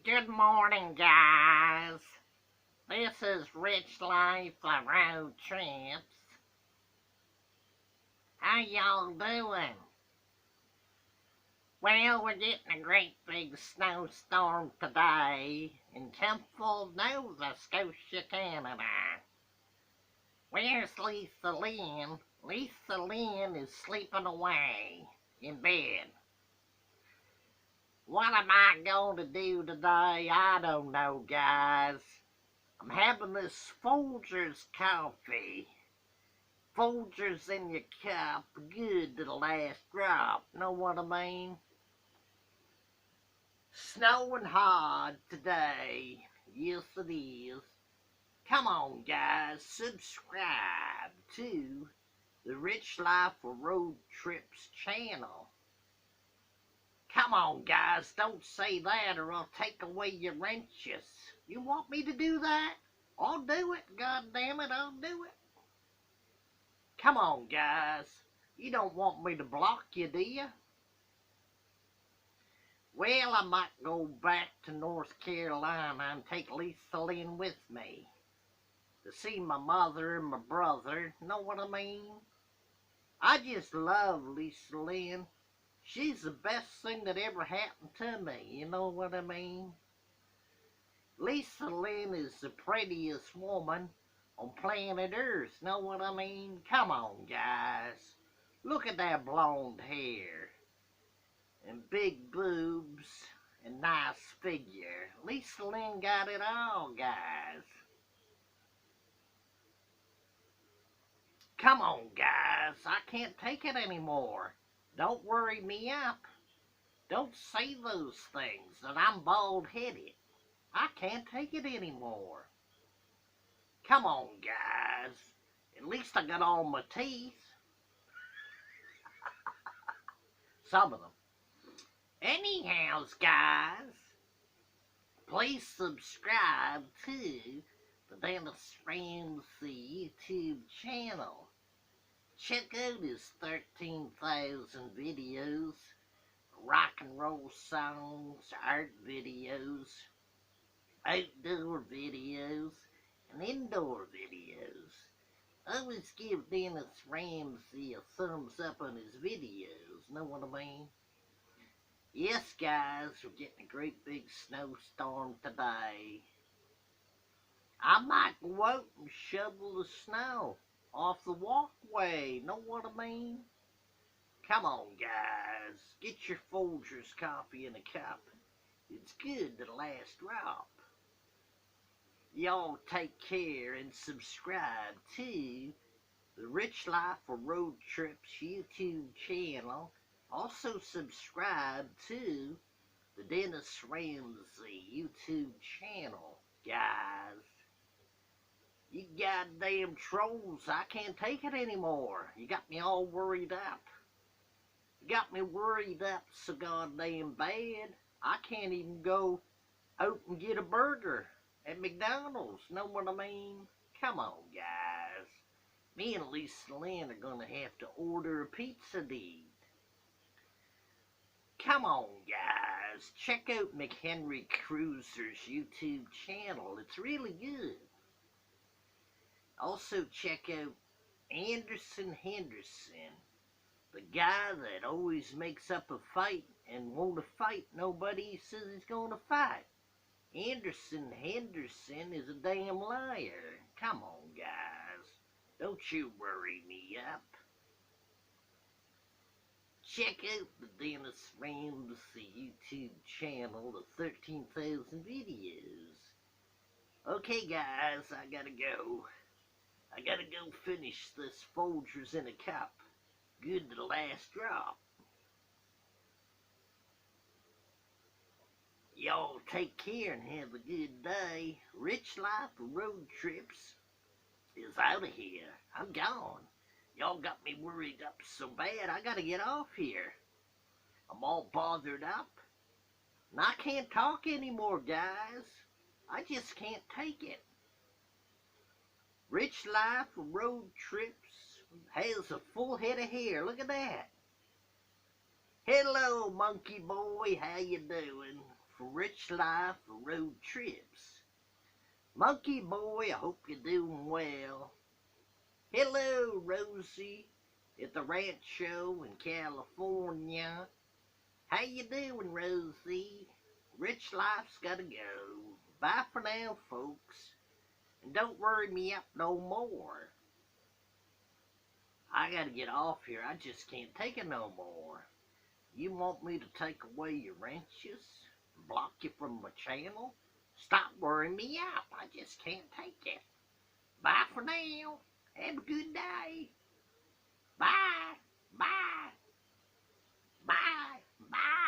Good morning, guys. This is Rich Life of Road Trips. How y'all doing? Well, we're getting a great big snowstorm today in Temple, Nova Scotia, Canada. Where's Lisa Lynn? Lisa Lynn is sleeping away in bed. What am I going to do today? I don't know, guys. I'm having this Folgers coffee. Folgers in your cup, good to the last drop. Know what I mean? Snowing hard today. Yes, it is. Come on, guys, subscribe to the Rich Life of Road Trips channel. Come on, guys, don't say that or I'll take away your wrenches. You want me to do that? I'll do it, God damn it, I'll do it. Come on, guys. You don't want me to block you, do you? Well, I might go back to North Carolina and take Lisa Lynn with me to see my mother and my brother. Know what I mean? I just love Lisa Lynn. She's the best thing that ever happened to me. You know what I mean? Lisa Lynn is the prettiest woman on planet Earth. Know what I mean? Come on, guys. Look at that blonde hair and big boobs and nice figure. Lisa Lynn got it all, guys. Come on, guys. I can't take it anymore. Don't worry me up. Don't say those things that I'm bald-headed. I can't take it anymore. Come on, guys. At least I got all my teeth. Some of them. Anyhow, guys, please subscribe to the Dennis Ramsey YouTube channel. Check out his 13,000 videos, rock and roll songs, art videos, outdoor videos, and indoor videos. Always give Dennis Ramsey a thumbs up on his videos, know what I mean? Yes, guys, we're getting a great big snowstorm today. I might go out and shovel the snow off the walkway, know what I mean? Come on, guys, get your Folgers coffee in a cup. It's good to the last drop. Y'all take care and subscribe to the Rich Life of Road Trips YouTube channel. Also subscribe to the Dennis Ramsey YouTube channel, guys. You goddamn trolls, I can't take it anymore. You got me all worried up. You got me worried up so goddamn bad. I can't even go out and get a burger at McDonald's. Know what I mean? Come on, guys. Me and Lisa Lynn are gonna have to order a pizza deed. Come on, guys. Check out McHenry Cruiser's YouTube channel. It's really good. Also check out Anderson Henderson, the guy that always makes up a fight and won't fight nobody he says he's gonna fight. Anderson Henderson is a damn liar. Come on, guys. Don't you worry me up. Check out the Dennis Ramsey YouTube channel, the 13,000 videos. Okay, guys, I gotta go. I gotta go finish this Folgers in a cup. Good to the last drop. Y'all take care and have a good day. Rich Life of Road Trips is out of here. I'm gone. Y'all got me worried up so bad I gotta get off here. I'm all bothered up. And I can't talk anymore, guys. I just can't take it. Rich Life of Road Trips has a full head of hair. Look at that. Hello, monkey boy. How you doing? for Rich Life for road trips. Monkey boy, I hope you're doing well. Hello, Rosie, at the rancho in California. How you doing, Rosie? Rich Life's gotta go. Bye for now, folks. And don't worry me up no more. I gotta get off here. I just can't take it no more. You want me to take away your wrenches? Block you from my channel? Stop worrying me up. I just can't take it. Bye for now. Have a good day. Bye. Bye. Bye. Bye.